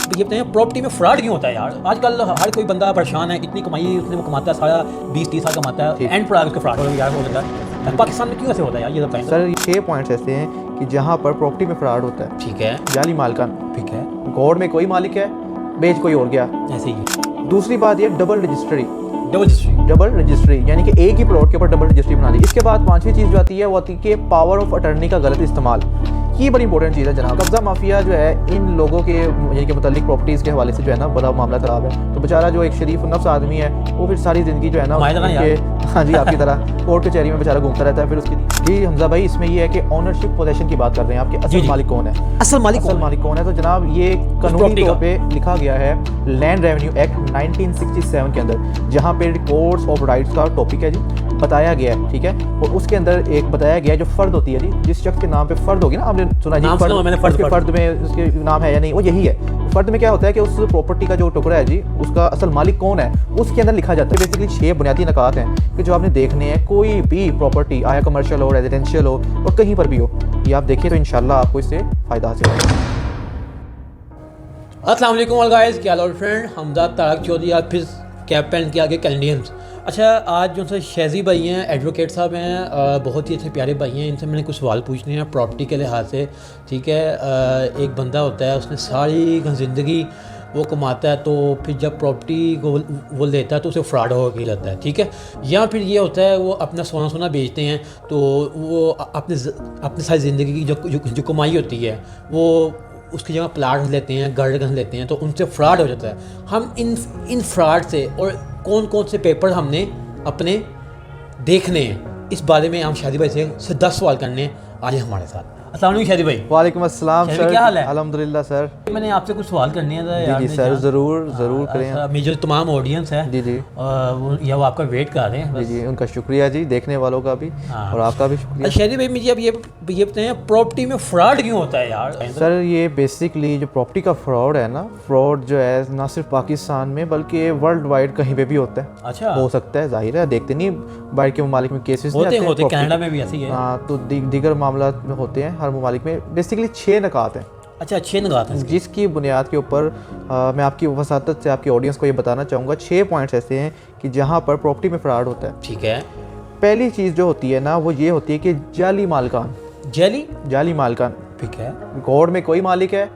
ये बताएं प्रॉपर्टी में फ्रॉड क्यों होता है यार? आजकल हर कोई बंदा परेशान है, इतनी कमाई उसने वो कमाता है, सारा 20-30 साल कमाता है, एंड पर उसका फ्रॉड हो जाता है। पाकिस्तान में क्यों ऐसे होता है यार, ये बताएं सर। 6 पॉइंट्स ऐसे हैं कि जहाँ पर प्रॉपर्टी में फ्रॉड होता है। ठीक है, जाली मालिकान, ठीक है, गौर में कोई मालिक है, बेच कोई और गया, ऐसे ही। दूसरी बात ये डबल रजिस्ट्री, डबल रजिस्ट्री यानी कि एक ही प्लॉट के ऊपर डबल रजिस्ट्री बना दी। इसके बाद पांचवी चीज़ जो आती है वो आती है कि पावर ऑफ अटर्नी का गलत इस्तेमाल। ये बड़ी इंपॉर्टेंट चीज़ है जनाब। कब्जा माफिया जो है इन लोगों के यानी कि मुतल्लिक प्रॉपर्टीज़ के हवाले से जो है ना बड़ा मामला खराब है। तो बेचारा जो एक शरीफ नफ्स आदमी है वो फिर सारी ज़िंदगी जो है ना हाँ जी आपकी तरह कोर्ट कचहरी में बेचारा घूमता रहता है। फिर उसकी जी हमजा भाई इसमें ये है कि ऑनरशिप पोजेशन की बात कर रहे हैं, आपके असल मालिक कौन है, असल मालिक कौन है। तो जनाब ये कानूनी तौर पे लिखा गया है लैंड रेवेन्यू एक्ट 1967 के अंदर, जहाँ पे रिकॉर्ड्स ऑफ राइट्स का टॉपिक है जी बताया गया है। ठीक है, और उसके अंदर एक बताया गया है जो फर्द होती है जी, जिस शख्स के नाम पे फर्द होगी ना, आपने सुना जी फर्द में उसके नाम है या नहीं, वो यही है। फर्द में क्या होता है कि उस प्रॉपर्टी का जो टुकड़ा है जी उसका असल मालिक कौन है उसके अंदर लिखा जाता है। बेसिकली 6 बुनियादी नकात हैं कि जो आपने देखने हैं। कोई भी प्रॉपर्टी आया कमर्शियल हो, रेजिडेंशियल हो और कहीं पर भी हो, ये आप देखिए तो इंशाल्लाह आपको इससे फ़ायदा हासिल होगा। अस्सलाम वालेकुम ऑल गाइस, क्या हाल फ्रेंड? हमजा तारक चौधरी आज फिर कैप पहन के आगे कैनेडियंस। अच्छा, आज जो से शहजी भाई हैं, एडवोकेट साहब हैं, बहुत ही अच्छे प्यारे भाई हैं। इनसे मैंने कुछ सवाल पूछने हैं प्रॉपर्टी के लिहाज से। ठीक है, एक बंदा होता है उसने सारी ज़िंदगी वो कमाता है, तो फिर जब प्रॉपर्टी को वो लेता है तो उसे फ्रॉड हो के जाता है। ठीक है, या फिर ये होता है वो अपना सोना बेचते हैं, तो वो अपनी सारी ज़िंदगी की जो कमाई होती है वो उसकी जगह प्लाट लेते हैं, घर लेते हैं, तो उनसे फ्रॉड हो जाता है। हम इन फ्रॉड से और कौन कौन से पेपर हमने अपने देखने हैं, इस बारे में हम शादी भाई से 10 सवाल करने आज हमारे साथ। अस्सलाम वालेकुम शादी भाई। वालेकुम अस्सलाम सर, क्या हाल है? अल्हम्दुलिल्लाह सर। मैंने आपसे कुछ सवाल करने था यार। जी सर, ज़रूर करें। मेरी जो तमाम ऑडियंस है जी वो आपका वेट कर रहे हैं। जी उनका शुक्रिया जी, देखने वालों का भी और आपका भी शुक्रिया। शादी भाई मुझे अब ये बताएं प्रॉपर्टी में फ्रॉड क्यों होता है यार? सर ये बेसिकली जो प्रॉपर्टी का फ्रॉड है ना, फ्रॉड जो है ना सिर्फ पाकिस्तान में बल्कि वर्ल्ड वाइड कहीं पे भी होता है। अच्छा, हो सकता है, जाहिर है, देखते नहीं बाहर के ममालिक में केसेस होते हैं, कनाडा में भी ऐसी है। हाँ, तो दीगर मामला होते हैं हर ममालिक में। बेसिकली 6 नकात हैं। अच्छा, 6 नकात हैं जिसकी बुनियाद के ऊपर मैं आपकी वसातत से आपकी ऑडियंस को ये बताना चाहूँगा। 6 पॉइंट्स ऐसे हैं कि जहाँ पर प्रॉपर्टी में फ्रॉड होता है। ठीक है, पहली चीज़ जो होती है ना वो ये होती है कि जाली मालिकान। जाली मालिकान, ठीक है, गौर में कोई मालिक है,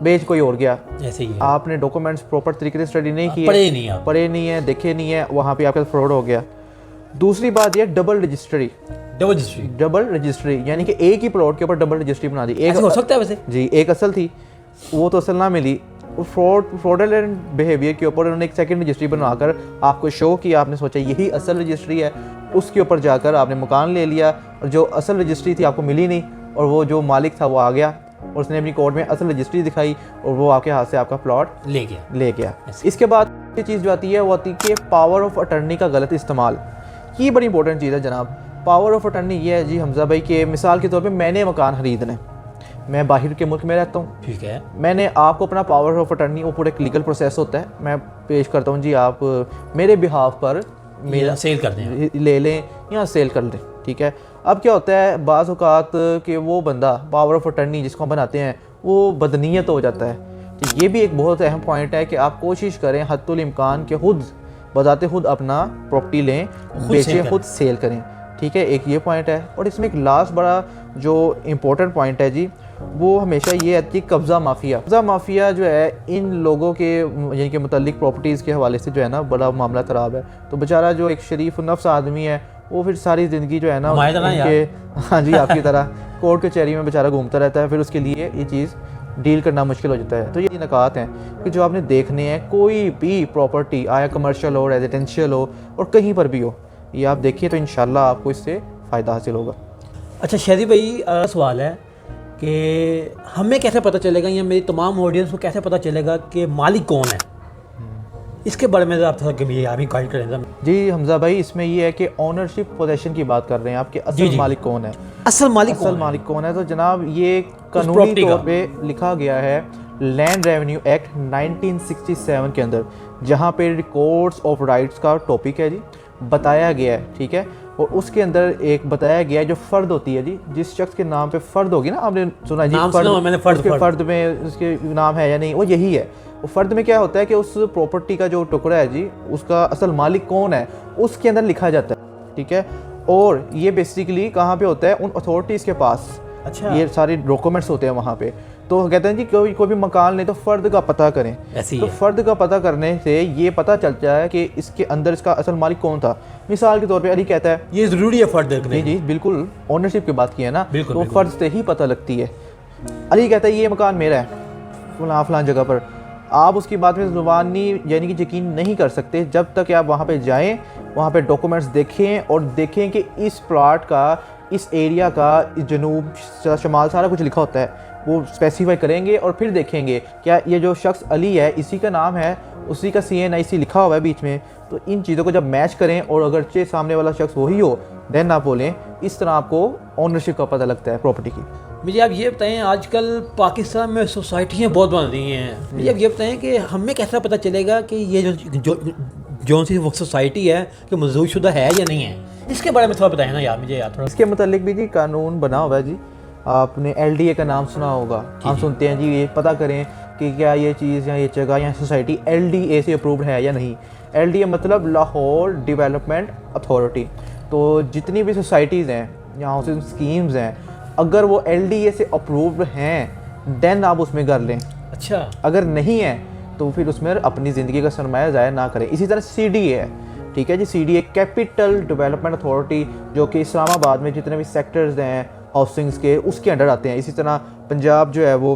बेच कोई और गया, ऐसे ही है। आपने डॉक्यूमेंट्स प्रॉपर तरीके से स्टडी नहीं किए, पढ़े नहीं है, देखे नहीं है, वहाँ पे आपका फ्रॉड हो गया। दूसरी बात ये डबल रजिस्ट्री, यानी कि एक ही प्लॉट के ऊपर डबल रजिस्ट्री बना दी। एक हो सकता है वैसे जी, एक असल थी वो तो असल ना मिली, फ्रॉडलेंट बिहेवियर के ऊपर उन्होंने एक सेकंड रजिस्ट्री बनवाकर आपको शो किया, आपने सोचा यही असल रजिस्ट्री है, उसके ऊपर जाकर आपने मकान ले लिया और जो असल रजिस्ट्री थी आपको मिली नहीं, और वो जो मालिक था वो आ गया और उसने अपनी कोर्ट में असल रजिस्ट्री दिखाई और वो आपके हाथ से आपका प्लॉट ले गया। इसके बाद ये चीज़ जो आती है वो आती है कि पावर ऑफ अटर्नी का गलत इस्तेमाल। ये बड़ी इंपॉर्टेंट चीज़ है जनाब। पावर ऑफ अटर्नी ये है जी हमजा भाई के मिसाल के तौर पे मैंने मकान खरीदना है, मैं बाहर के मुल्क में रहता हूँ, ठीक है, मैंने आपको अपना पावर ऑफ अटर्नी, वो पूरा एक लीगल प्रोसेस होता है, मैं पेश करता हूँ जी, आप मेरे बिहाफ पर मेरा सेल कर दें, ले लें या सेल कर लें। ठीक है, अब क्या होता है बाज़ औक़ात कि वो बंदा पावर ऑफ अटर्नी जिसको हम बनाते हैं वो बदनीयत हो जाता है। तो ये भी एक बहुत अहम पॉइंट है कि आप कोशिश करें हद्दुल इम्कान के खुद बजाते खुद अपना प्रॉपर्टी लें, बेचें, खुद सेल करें। ठीक है, एक ये पॉइंट है। और इसमें एक लास्ट बड़ा जो इम्पोर्टेंट पॉइंट है जी वो हमेशा ये है कि कब्ज़ा माफिया जो है इन लोगों के यानी कि मुतल्लिक प्रॉपर्टीज़ के हवाले से जो है ना बड़ा मामला ख़राब है। तो बेचारा जो एक शरीफ नफ्स आदमी है वो फिर सारी ज़िंदगी जो है ना हाँ जी आपकी तरह कोर्ट कचहरी में बेचारा घूमता रहता है। फिर उसके लिए ये चीज़ डील करना मुश्किल हो जाता है। तो ये नकात हैं कि जो आपने देखने हैं। कोई भी प्रॉपर्टी आया कमर्शियल हो, रेजिडेंशियल हो और कहीं पर भी हो, ये आप देखिए तो इंशाल्लाह आपको इससे फ़ायदा हासिल होगा। अच्छा शादी भाई, सवाल है कि हमें कैसे पता चलेगा या मेरी तमाम ऑडियंस को कैसे पता चलेगा कि मालिक कौन है? इसके बारे में आप थोड़ा गाइड करें। जी हमजा भाई, इसमें ये है कि ऑनरशिप पोजेशन की बात कर रहे हैं, आपके असल मालिक कौन है, असल मालिक कौन है। तो जनाब ये कानूनी तौर पे लिखा गया है लैंड रेवेन्यू एक्ट 1967 के अंदर, जहाँ पे रिकॉर्ड्स ऑफ राइट्स का टॉपिक है जी बताया गया है। ठीक है, और उसके अंदर एक बताया गया है जो फ़र्द होती है जी, जिस शख्स के नाम पे फ़र्द होगी ना, आपने सुना जी फर्द में उसके नाम है या नहीं, वो यही है। फ़र्द में क्या होता है कि उस प्रॉपर्टी का जो टुकड़ा है जी, उसका असल मालिक कौन है उसके अंदर लिखा जाता है, ठीक है। और ये बेसिकली कहाँ पे होता है, उन अथॉरिटीज़ के पास। अच्छा, ये सारे डॉक्यूमेंट्स होते हैं वहाँ पे। तो कहते हैं जी कोई भी मकान ले तो फ़र्द का पता करें। ऐसी तो है। फ़र्द का पता करने से ये पता चलता है कि इसके अंदर इसका असल मालिक कौन था। मिसाल के तौर पे अली कहता है, ये ज़रूरी है फ़र्द जी रखने। जी बिल्कुल, ओनरशिप की बात की है ना, बिल्कुल, तो बिल्कुल। फ़र्द से ही पता लगती है। अली कहता है ये मकान मेरा है फलां जगह पर। आप उसकी बात में ज़ुबानी यानी कि यकीन नहीं कर सकते जब तक कि आप वहाँ पे जाएं, वहाँ पे डॉक्यूमेंट्स देखें और देखें कि इस प्लाट का, इस एरिया का, इस जनूब शमाल सारा कुछ लिखा होता है। वो स्पेसिफाई करेंगे और फिर देखेंगे क्या ये जो शख्स अली है इसी का नाम है, उसी का CNIC लिखा हुआ है बीच में। तो इन चीज़ों को जब मैच करें और अगरचे सामने वाला शख्स वही हो, देन आप बोलें। इस तरह आपको ओनरशिप का पता लगता है प्रॉपर्टी की। मुझे आप ये बताएं, आजकल पाकिस्तान में सोसाइटियाँ बहुत बन रही हैं, मुझे आप ये बताएं कि हमें कैसा पता चलेगा कि ये जो सी वो सोसाइटी है कि मंजूरशुदा है या नहीं है, इसके बारे में थोड़ा बताएं ना यार मुझे यार थोड़ा। इसके मतलब भी जी कानून बना हुआ है जी। आपने LDA का नाम सुना होगा, हम सुनते हैं जी, ये पता करें कि क्या ये चीज़ या ये जगह या सोसाइटी LDA से अप्रूव्ड है या नहीं। LDA मतलब लाहौर डेवलपमेंट अथॉरिटी। तो जितनी भी सोसाइटीज़ हैं या हाउसिंग स्कीम्स हैं, अगर वो LDA से अप्रूव्ड हैं देन आप उसमें कर लें। अच्छा, अगर नहीं है तो फिर उसमें अपनी ज़िंदगी का सरमाया ज़ाया ना करें। इसी तरह CDA है, ठीक है जी। CDA कैपिटल डेवलपमेंट अथॉरिटी, जो कि इस्लामाबाद में जितने भी सेक्टर्स हैं हाउसिंग्स के, उसके अंडर आते हैं। इसी तरह पंजाब जो है वो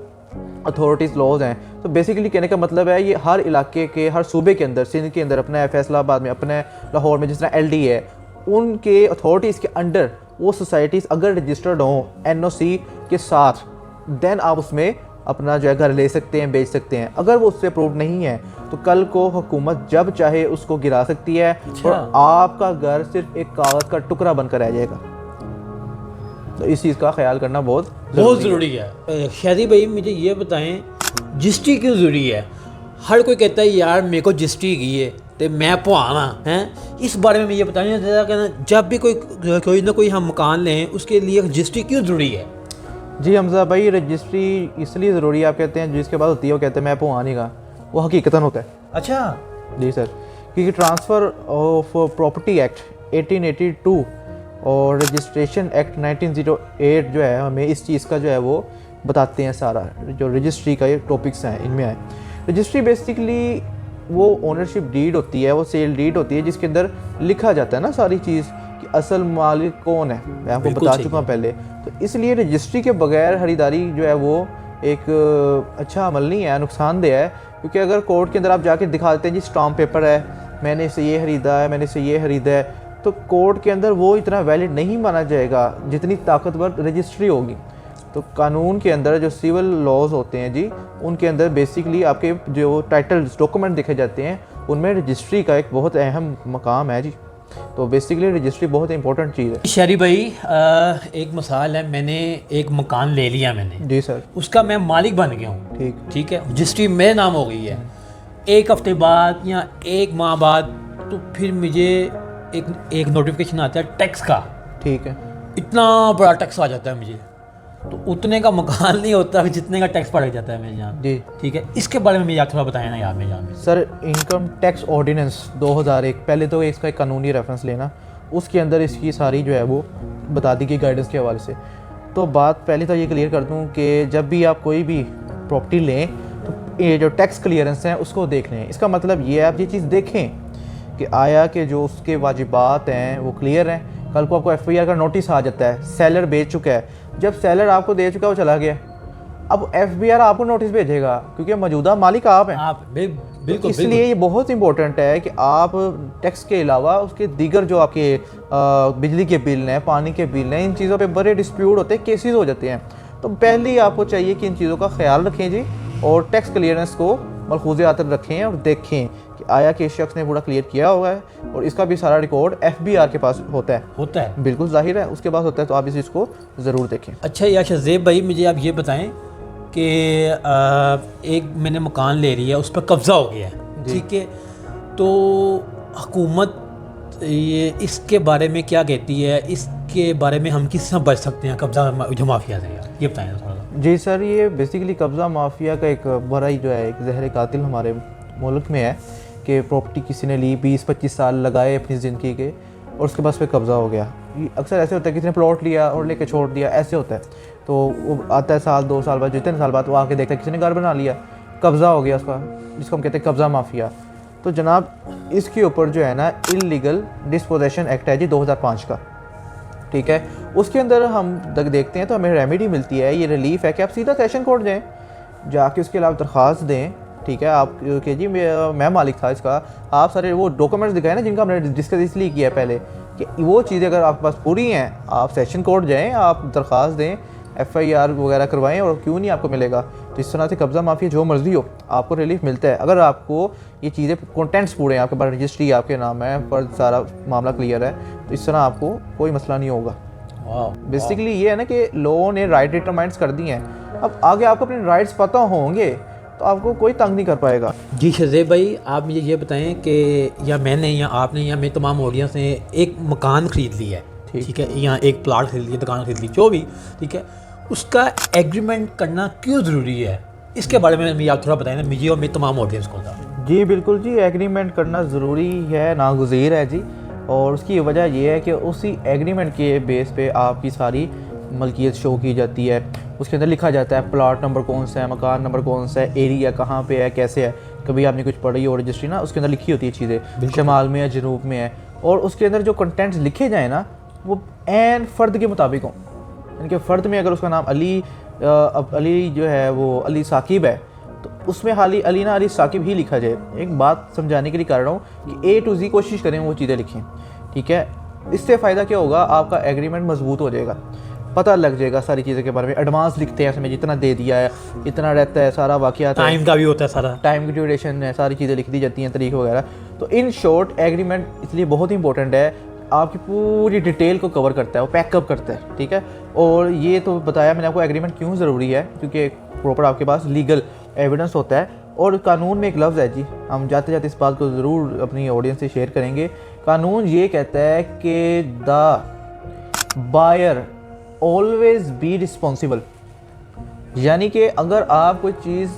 अथॉरिटीज़ लॉज हैं। तो बेसिकली कहने का मतलब है ये हर इलाके के, हर सूबे के अंदर, सिंध के अंदर अपना है, फैसलाबाद में अपना है, लाहौर में जिस तरह LDA है, उनके अथॉरिटीज़ के अंडर वो सोसाइटीज़ अगर रजिस्टर्ड हों NOC के साथ, देन आप उसमें अपना जो है घर ले सकते हैं, बेच सकते हैं। अगर वो उससे अप्रूव नहीं है तो कल को हुकूमत जब चाहे उसको गिरा सकती है। अच्छा। और आपका घर सिर्फ एक कागज़ का टुकड़ा बनकर रह जाएगा। तो इस चीज़ का ख्याल करना बहुत ज़रूरी है। शादी भाई मुझे ये बताएं, रजिस्ट्री क्यों ज़रूरी है? हर कोई कहता है यार मेरे को रजिस्ट्री की है तो मैं पुआना हैं, इस बारे में मुझे बताएं जरा। जब भी कोई ना कोई हम मकान लें उसके लिए रजिस्ट्री क्यों ज़रूरी है? जी हमजा भाई, रजिस्ट्री इसलिए ज़रूरी है, आप कहते हैं जिसके बाद होती है वो कहते हैं मैं पुआनी का, वो हकीकतन होता है। अच्छा जी सर, क्योंकि ट्रांसफ़र ऑफ प्रॉपर्टी एक्ट 1882 और रजिस्ट्रेशन एक्ट 1908 जो है हमें इस चीज़ का जो है वो बताते हैं। सारा जो रजिस्ट्री का ये टॉपिक्स हैं इनमें आए। रजिस्ट्री बेसिकली वो ओनरशिप डीड होती है, वो सेल डीड होती है, जिसके अंदर लिखा जाता है ना सारी चीज़ कि असल मालिक कौन है। मैं आपको बता चुका हूँ पहले। तो इसलिए रजिस्ट्री के बगैर खरीदारी जो है वो एक अच्छा अमल नहीं है, नुकसानदेह है। क्योंकि अगर कोर्ट के अंदर आप जाके दिखा देते हैं जी स्टाम्प पेपर है, मैंने इससे ये ख़रीदा है, मैंने इससे ये ख़रीदा है, तो कोर्ट के अंदर वो इतना वैलिड नहीं माना जाएगा जितनी ताकतवर रजिस्ट्री होगी। तो कानून के अंदर जो सिविल लॉज होते हैं जी, उनके अंदर बेसिकली आपके जो टाइटल्स डॉक्यूमेंट देखे जाते हैं उनमें रजिस्ट्री का एक बहुत अहम मकाम है जी। तो बेसिकली रजिस्ट्री बहुत इंपॉर्टेंट चीज़ है। शहरी भाई एक मिसाल है, मैंने एक मकान ले लिया मैंने, जी सर, उसका मैं मालिक बन गया हूँ, ठीक है, रजिस्ट्री मेरे नाम हो गई है। एक हफ्ते बाद या एक माह बाद तो फिर मुझे एक नोटिफिकेशन आता है टैक्स का। ठीक है, इतना बड़ा टैक्स आ जाता है मुझे, तो उतने का मकान नहीं होता जितने का टैक्स पड़ जाता है मेरे यहाँ। जी ठीक है, इसके बारे में मुझे थोड़ा बताया ना यार मेरे यहाँ में। सर, इनकम टैक्स ऑर्डिनेंस 2001, पहले तो इसका एक कानूनी रेफरेंस लेना, उसके अंदर इसकी सारी जो है वो बता दी गई गाइडेंस के हवाले से। तो बात पहले तो ये क्लियर कर दूँ कि जब भी आप कोई भी प्रॉपर्टी लें तो ये जो टैक्स क्लियरेंस हैं उसको देख लें। इसका मतलब ये है आप ये चीज़ देखें कि आया कि जो उसके वाजिबात हैं वो क्लियर हैं। कल को आपको FIR का नोटिस आ जाता है, सेलर बेच चुका है, जब सेलर आपको दे चुका है वो चला गया, अब FBR आपको नोटिस भेजेगा क्योंकि मौजूदा मालिक आप हैं। आप बिल्कुल, इसलिए ये बहुत इंपॉर्टेंट है कि आप टैक्स के अलावा उसके दीगर जो आपके बिजली के बिल हैं, पानी के बिल हैं, इन चीज़ों पे बड़े डिस्प्यूट होते हैं, केसेस हो जाते हैं। तो पहले ही आपको चाहिए कि इन चीज़ों का ख्याल रखें जी, और टैक्स क्लियरेंस को मलहूज़ आतर रखें और देखें कि आया कि इस शख्स ने पूरा क्लियर किया हुआ है, और इसका भी सारा रिकॉर्ड FBR के पास होता है। बिल्कुल जाहिर है उसके पास होता है, तो आप इस चीज़ को ज़रूर देखें। अच्छा यार शहज़ेब भाई, मुझे आप ये बताएं कि एक मैंने मकान ले लिया, उस पर कब्ज़ा हो गया है, ठीक है, तो हुकूमत ये इसके बारे में क्या कहती है, इसके बारे में हम किस तरह बच सकते हैं कब्ज़ा जो माफिया से, यार ये बताएं थोड़ा सा। जी सर, ये बेसिकली कब्ज़ा माफिया का एक बड़ा ही जो है एक जहर कातिल हमारे मुल्क में है कि प्रॉपर्टी किसी ने ली, 20-25 साल लगाए अपनी ज़िंदगी के और उसके पास पे कब्ज़ा हो गया। ये अक्सर ऐसे होता है, किसी ने प्लॉट लिया और लेके छोड़ दिया, ऐसे होता है। तो वो आता है साल 2 साल बाद, जितने साल बाद वो आके देखता है किसी ने घर बना लिया, कब्ज़ा हो गया उसका, जिसको हम कहते हैं कब्ज़ा माफिया। तो जनाब इसके ऊपर जो है ना इल्लीगल डिस्पोजेशन एक्ट है जी 2005 का, ठीक है। उसके अंदर हम देखते हैं तो हमें रेमेडी मिलती है, ये रिलीफ है कि आप सीधा सेशन कोर्ट जाएं, जाके उसके अलावा दरख्वास्त दें, ठीक है। आप कि जी मैं मालिक था इसका, आप सारे वो डॉक्यूमेंट्स दिखाए ना जिनका हमने डिस्कस इसलिए किया पहले कि वो चीज़ें अगर आपके पास पूरी हैं, आप सेशन कोर्ट जाएँ, आप दरख्वास्त दें, FIR वगैरह करवाएं और क्यों नहीं आपको मिलेगा। तो इस तरह से कब्ज़ा माफिया जो मर्ज़ी हो आपको रिलीफ मिलता है अगर आपको ये चीज़ें कंटेंट्स पूरे हैं, आपके पास रजिस्ट्री आपके नाम है, पर सारा मामला क्लियर है, तो इस तरह आपको कोई मसला नहीं होगा। बेसिकली ये है ना कि लोगों ने राइट डिटरमाइंस कर दी हैं, अब आगे आपको अपने राइट्स पता होंगे तो आपको कोई तंग नहीं कर पाएगा। जी शज़ेब भाई, आप मुझे ये बताएं कि या मैंने या आपने या मैं तमाम ऑडियंस ने एक मकान ख़रीद लिया है, ठीक है, या एक प्लाट खरीद लिया, दुकान खरीद ली, जो भी, ठीक है, उसका एग्रीमेंट करना क्यों ज़रूरी है, इसके बारे में मुझे आप थोड़ा बताएं ना, मुझे और मेरी तमाम ऑडियंस को। जी बिल्कुल जी, एग्रीमेंट करना ज़रूरी है, नागुज़ीर है जी। और उसकी वजह यह है कि उसी एग्रीमेंट के बेस पे आपकी सारी मलकियत शो की जाती है। उसके अंदर लिखा जाता है प्लाट नंबर कौन सा है, मकान नंबर कौन सा है, एरिया कहाँ पे है, कैसे है। कभी आपने कुछ पढ़ी हो रजिस्ट्री ना, उसके अंदर लिखी होती है चीज़ें, शमाल में है, जनूब में है, और उसके अंदर जो कंटेंट्स लिखे जाए ना वो एन फ़र्द के मुताबिक हों। यानी कि फ़र्द में अगर उसका नाम अली जो है वो अली साकिब है तो उसमें हाली अलीना अली साकिब ही लिखा जाए। एक बात समझाने के लिए कर रहा हूँ कि A to Z कोशिश करें वो चीज़ें लिखें, ठीक है। इससे फ़ायदा क्या होगा, आपका एग्रीमेंट मजबूत हो जाएगा, पता लग जाएगा सारी चीज़ों के बारे में। एडवांस लिखते हैं उसमें, जितना दे दिया है इतना रहता है, सारा वाक़या टाइम का भी होता है, सारा टाइम की ड्यूरेशन है, सारी चीज़ें लिख दी जाती हैं, तरीक़ वगैरह। तो इन शॉर्ट एग्रीमेंट इसलिए बहुत इंपॉर्टेंट है, आपकी पूरी डिटेल को कवर करता है, वो पैकअप करता है, ठीक है। और ये तो बताया मैंने आपको एग्रीमेंट क्यों ज़रूरी है, क्योंकि प्रॉपर आपके पास लीगल एविडेंस होता है। और कानून में एक लफ्ज़ है जी, हम जाते जाते इस बात को ज़रूर अपनी ऑडियंस से शेयर करेंगे। कानून ये कहता है कि the buyer always be responsible, यानी कि अगर आप कोई चीज़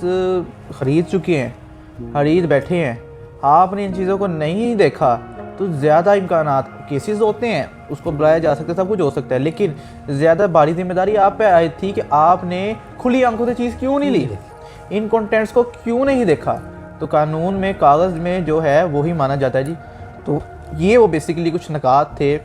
ख़रीद चुके हैं, खरीद बैठे हैं, आपने इन चीज़ों को नहीं देखा तो ज़्यादा इम्कानात केसेस होते हैं, उसको बुलाया जा सकता है, सब कुछ हो सकता है, लेकिन ज़्यादा भारी जिम्मेदारी आप पे आई थी कि आपने खुली आंखों से चीज़ क्यों नहीं ली, इन कंटेंट्स को क्यों नहीं देखा। तो कानून में कागज़ में जो है वही माना जाता है जी। तो ये वो बेसिकली कुछ नकात थे,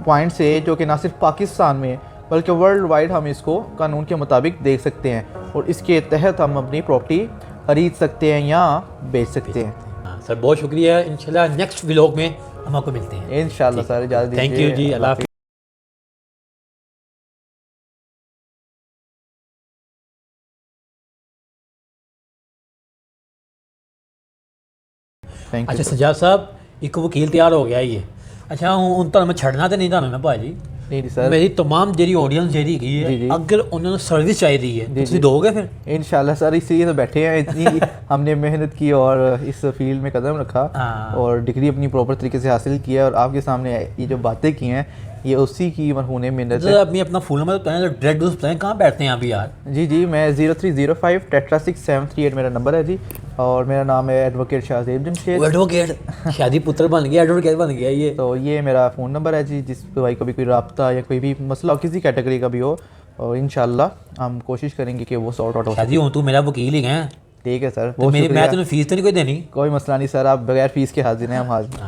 पॉइंट्स है जो कि ना सिर्फ पाकिस्तान में बल्कि वर्ल्ड वाइड हम इसको कानून के मुताबिक देख सकते हैं और इसके तहत हम अपनी प्रॉपर्टी खरीद सकते हैं या बेच सकते हैं। सर बहुत शुक्रिया, इंशाल्लाह नेक्स्ट व्लॉग में हम आपको मिलते हैं। इंशाल्लाह सर, इजाज़त दीजिए। थैंक यू जी, अल्लाह हाफ़िज़। अच्छा सजाद साहब, एक वकील तैयार हो गया ये। अच्छा हूँ तो मैं छड़ना तो नहीं था ना भाजी, नहीं सर, मेरी तमाम जेरी ऑडियंस जेरी की है, अगर उन्होंने सर्विस चाहिए है तो दोगे फिर? इंशाल्लाह सर, इसीलिए तो बैठे हैं, इतनी हमने मेहनत की और इस फील्ड में कदम रखा और डिग्री अपनी प्रॉपर तरीके से हासिल किया और आपके सामने ये जो बातें की हैं ये उसी की मरहूने मेहनत है। अपनी अपना फुल नंबर बताएं, ड्रेड डोज बताएं, कहाँ बैठते हैं अभी यार? जी मैं 0305 टेट्रा6738 मेरा नंबर है जी, और मेरा नाम है एडवोकेट शाहजेब जमशेद। एडवोकेट शादी पुत्र बन गया, एडवोकेट बन गया ये। तो ये मेरा फ़ोन नंबर है जी, जिस पे भाई कभी कोई रब्ता या कोई भी मसला किसी कैटेगरी का भी हो, और इंशाल्लाह हम कोशिश करेंगे कि वो सॉर्ट आउट हो। शादी हूँ, तू मेरा वकील ही है। ठीक है सर, तो मैं तुम्हें फ़ीस तो नहीं कोई देनी? कोई मसला नहीं सर, आप बगैर फ़ीस के हाजिर हैं, हम हाजिर।